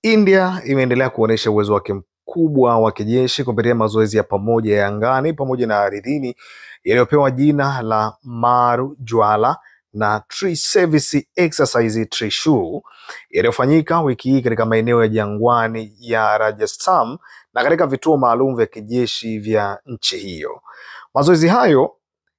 India imeendelea kuonyesha uwezo wake mkubwa wa kijeshi kupitia mazoezi ya pamoja ya angani pamoja na ardhini yaliyopewa jina la Marujwala na Tree Service Exercise Trishul yaliyofanyika wiki hii katika maeneo ya jangwani ya Rajasthan na katika vituo maalum vya kijeshi vya nchi hiyo. Mazoezi hayo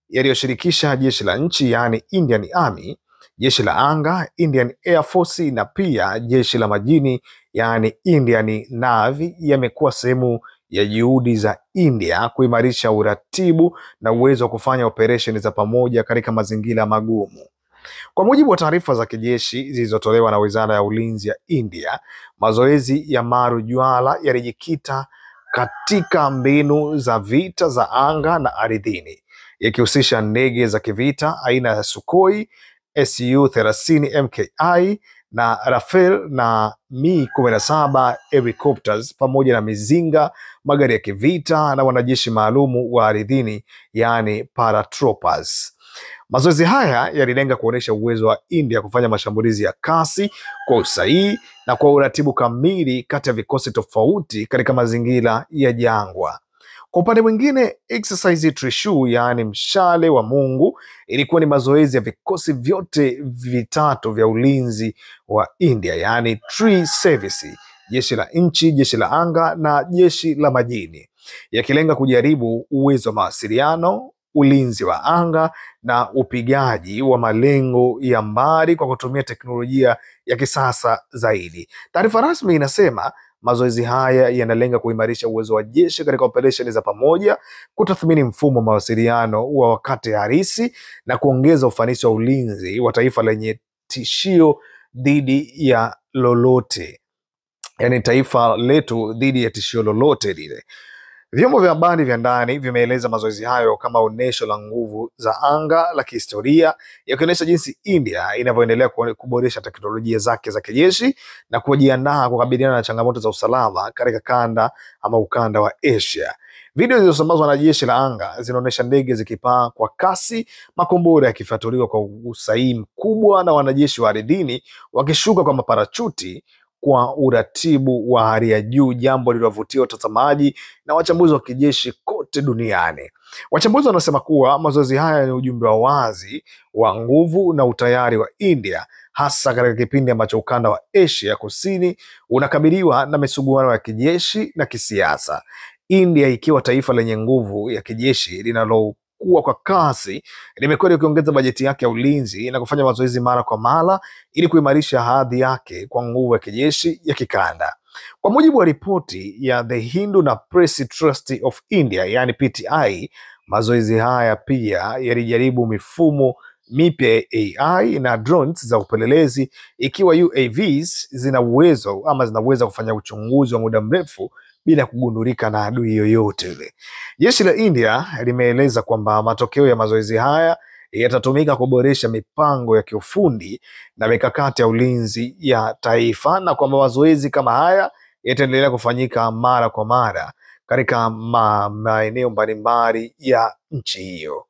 yaliyoshirikisha jeshi la nchi yaani Indian Army, jeshi la anga Indian Air Force na pia jeshi la majini yaani Indian Navy yamekuwa sehemu ya juhudi za India kuimarisha uratibu na uwezo wa kufanya operesheni za pamoja katika mazingira magumu. Kwa mujibu wa taarifa za kijeshi zilizotolewa na Wizara ya Ulinzi ya India, mazoezi ya Marujwala yalijikita katika mbinu za vita za anga na ardhini, yakihusisha ndege za kivita aina ya Sukhoi Su-30 MKI na Rafale na Mi-17 helicopters pamoja na mizinga, magari ya kivita na wanajeshi maalumu wa ardhini yaani paratroopers. Mazoezi haya yalilenga kuonyesha uwezo wa India kufanya mashambulizi ya kasi kwa usahihi na kwa uratibu kamili kati ya vikosi tofauti katika mazingira ya jangwa. Kwa upande mwingine, exercise Trishul yaani mshale wa Mungu ilikuwa ni mazoezi ya vikosi vyote vitatu vya ulinzi wa India yaani Tree Service, jeshi la nchi, jeshi la anga na jeshi la majini, yakilenga kujaribu uwezo wa mawasiliano, ulinzi wa anga na upigaji wa malengo ya mbali kwa kutumia teknolojia ya kisasa zaidi. Taarifa rasmi inasema mazoezi haya yanalenga kuimarisha uwezo wa jeshi katika operesheni za pamoja, kutathmini mfumo wa mawasiliano wa wakati halisi na kuongeza ufanisi wa ulinzi wa taifa lenye tishio dhidi ya lolote, yaani taifa letu dhidi ya tishio lolote lile. Vyombo vya habari vya ndani vimeeleza mazoezi hayo kama onyesho la nguvu za anga la kihistoria, yakionyesha jinsi India inavyoendelea kuboresha teknolojia zake za kijeshi na kujiandaa kukabiliana na changamoto za usalama katika kanda ama ukanda wa Asia. Video zilizosambazwa na jeshi la anga zinaonyesha ndege zikipaa kwa kasi, makombora yakifyatuliwa kwa usahihi mkubwa na wanajeshi wa ardhini wakishuka kwa maparachuti kwa uratibu wa hali ya juu, jambo lililovutia watazamaji na wachambuzi wa kijeshi kote duniani. Wachambuzi wanasema kuwa mazoezi haya ni ujumbe wa wazi wa nguvu na utayari wa India, hasa katika kipindi ambacho ukanda wa Asia Kusini unakabiliwa na misuguano ya kijeshi na kisiasa. India ikiwa taifa lenye nguvu ya kijeshi linalokuwa kwa kasi, limekuwa likiongeza bajeti yake ya ulinzi na kufanya mazoezi mara kwa mara ili kuimarisha hadhi yake kwa nguvu ya kijeshi ya kikanda. Kwa mujibu wa ripoti ya The Hindu na Press Trust of India yaani PTI, mazoezi haya pia yalijaribu mifumo mipya ya AI na drones za upelelezi, ikiwa UAVs zinaweza kufanya uchunguzi wa muda mrefu bila kugundulika na adui yoyote ile. Jeshi la India limeeleza kwamba matokeo ya mazoezi haya yatatumika kuboresha mipango ya kiufundi na mikakati ya ulinzi ya taifa, na kwamba mazoezi kama haya yataendelea kufanyika mara kwa mara katika maeneo mbalimbali ya nchi hiyo.